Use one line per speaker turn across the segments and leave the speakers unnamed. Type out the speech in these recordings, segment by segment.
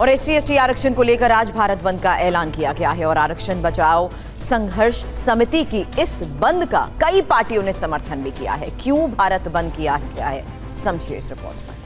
और SC/ST आरक्षण को लेकर आज भारत बंद का ऐलान किया गया है और आरक्षण बचाओ संघर्ष समिति की इस बंद का कई पार्टियों ने समर्थन भी किया है। क्यों भारत बंद किया गया है, समझिए इस रिपोर्ट में।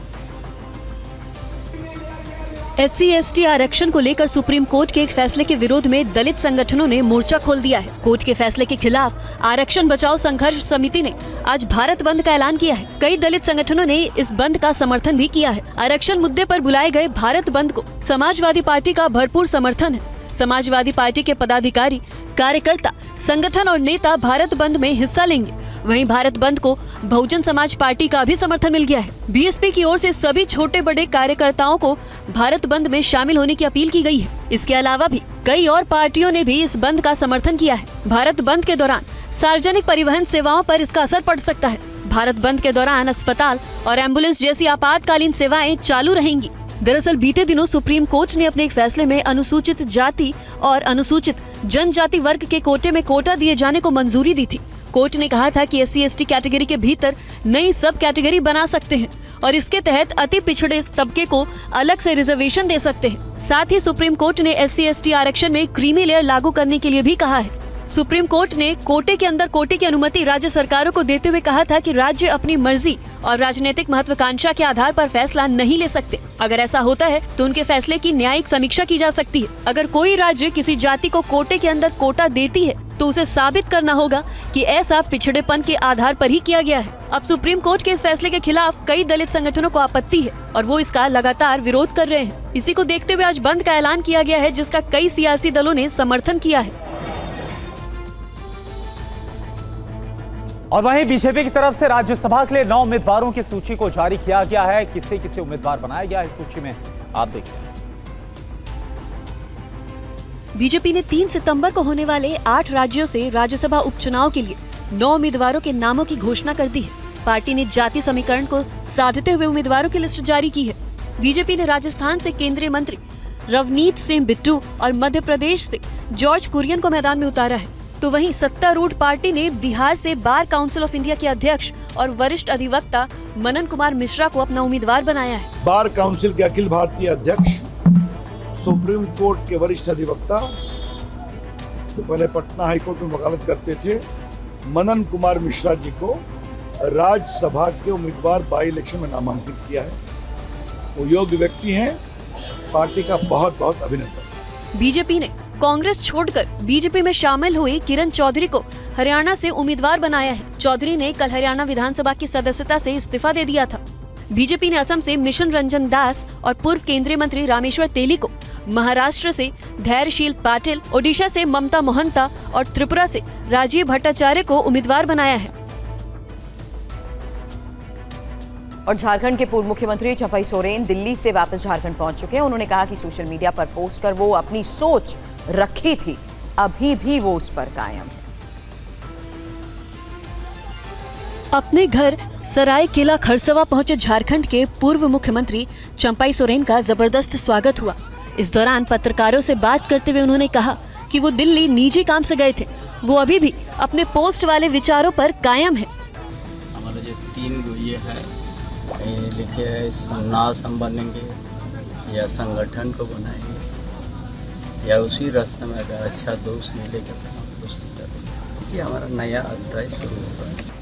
SC/ST आरक्षण को लेकर सुप्रीम कोर्ट के एक फैसले के विरोध में दलित संगठनों ने मोर्चा खोल दिया है। कोर्ट के फैसले के खिलाफ आरक्षण बचाओ संघर्ष समिति ने आज भारत बंद का ऐलान किया है। कई दलित संगठनों ने इस बंद का समर्थन भी किया है। आरक्षण मुद्दे पर बुलाए गए भारत बंद को समाजवादी पार्टी का भरपूर समर्थन है। समाजवादी पार्टी के पदाधिकारी, कार्यकर्ता, संगठन और नेता भारत बंद में हिस्सा लेंगे। वहीं भारत बंद को बहुजन समाज पार्टी का भी समर्थन मिल गया है। BSP की ओर से सभी छोटे बड़े कार्यकर्ताओं को भारत बंद में शामिल होने की अपील की गई है। इसके अलावा भी कई और पार्टियों ने भी इस बंद का समर्थन किया है। भारत बंद के दौरान सार्वजनिक परिवहन सेवाओं पर इसका असर पड़ सकता है। भारत बंद के दौरान अस्पताल और एम्बुलेंस जैसी आपातकालीन सेवाएं चालू रहेंगी। दरअसल बीते दिनों सुप्रीम कोर्ट ने अपने एक फैसले में अनुसूचित जाति और अनुसूचित जनजाति वर्ग के कोटे में कोटा दिए जाने को मंजूरी दी थी। कोर्ट ने कहा था कि SC/ST कैटेगरी के भीतर नई सब कैटेगरी बना सकते हैं और इसके तहत अति पिछड़े तबके को अलग से रिजर्वेशन दे सकते हैं। साथ ही सुप्रीम कोर्ट ने SC/ST आरक्षण में क्रीमी लेयर लागू करने के लिए भी कहा है। सुप्रीम कोर्ट ने कोटे के अंदर कोटे की अनुमति राज्य सरकारों को देते हुए कहा था कि राज्य अपनी मर्जी और राजनीतिक महत्वाकांक्षा के आधार पर फैसला नहीं ले सकते। अगर ऐसा होता है तो उनके फैसले की न्यायिक समीक्षा की जा सकती है। अगर कोई राज्य किसी जाति को कोटे के अंदर कोटा देती है तो उसे साबित करना होगा कि ऐसा पिछड़ेपन के आधार पर ही किया गया है। अब सुप्रीम कोर्ट के इस फैसले के खिलाफ कई दलित संगठनों को आपत्ति है और वो इसका लगातार विरोध कर रहे हैं। इसी को देखते हुए आज बंद का ऐलान किया गया है, जिसका कई सियासी दलों ने समर्थन किया है।
और वहीं बीजेपी की तरफ से राज्यसभा के लिए 9 उम्मीदवारों की सूची को जारी किया गया है। किसे किसे उम्मीदवार बनाया गया है सूची में, आप देखिए।
बीजेपी ने 3 सितंबर को होने वाले 8 राज्यों से राज्यसभा उपचुनाव के लिए 9 उम्मीदवारों के नामों की घोषणा कर दी है। पार्टी ने जाति समीकरण को साधते हुए उम्मीदवारों की लिस्ट जारी की है। बीजेपी ने राजस्थान से केंद्रीय मंत्री रवनीत सिंह बिट्टू और मध्य प्रदेश से जॉर्ज कुरियन को मैदान में उतारा है। तो वहीं सत्तारूढ़ पार्टी ने बिहार से बार काउंसिल ऑफ इंडिया के अध्यक्ष और वरिष्ठ अधिवक्ता मनन कुमार मिश्रा को अपना उम्मीदवार बनाया है।
बार काउंसिल के अखिल भारतीय अध्यक्ष, सुप्रीम कोर्ट के वरिष्ठ अधिवक्ता, तो पहले पटना हाईकोर्ट में वकालत करते थे, मनन कुमार मिश्रा जी को राज्यसभा के उम्मीदवार बाई इलेक्शन में नामांकित किया है। वो योग्य व्यक्ति हैं, पार्टी का बहुत बहुत अभिनंदन।
बीजेपी ने कांग्रेस छोड़कर बीजेपी में शामिल हुई किरण चौधरी को हरियाणा से उम्मीदवार बनाया है। चौधरी ने कल हरियाणा विधानसभा की सदस्यता से इस्तीफा दे दिया था। बीजेपी ने असम से मिशन रंजन दास और पूर्व केंद्रीय मंत्री रामेश्वर तेली को, महाराष्ट्र से धैर्यशील पाटिल, ओडिशा से ममता मोहंता और त्रिपुरा से राजीव भट्टाचार्य को उम्मीदवार बनाया है।
और झारखंड के पूर्व मुख्यमंत्री चंपई सोरेन दिल्ली से वापस झारखंड पहुंच चुके हैं। उन्होंने कहा कि सोशल मीडिया पर पोस्ट कर वो अपनी सोच रखी थी, अभी भी वो उस पर कायम है।
अपने घर सरायकेला खरसवा पहुंचे झारखंड के पूर्व मुख्यमंत्री चंपई सोरेन का जबरदस्त स्वागत हुआ। इस दौरान पत्रकारों से बात करते हुए उन्होंने कहा कि वो दिल्ली निजी काम से गए थे, वो अभी भी अपने पोस्ट वाले विचारों पर कायम है।
हमारा जो 3 ये है, लिखे है, समाज हम बनेंगे या संगठन को बनाएंगे या उसी रास्ते में अगर अच्छा दोस्त मिलेगा तो दोस्ती करेंगे। कि हमारा नया अध्याय शुरू होगा।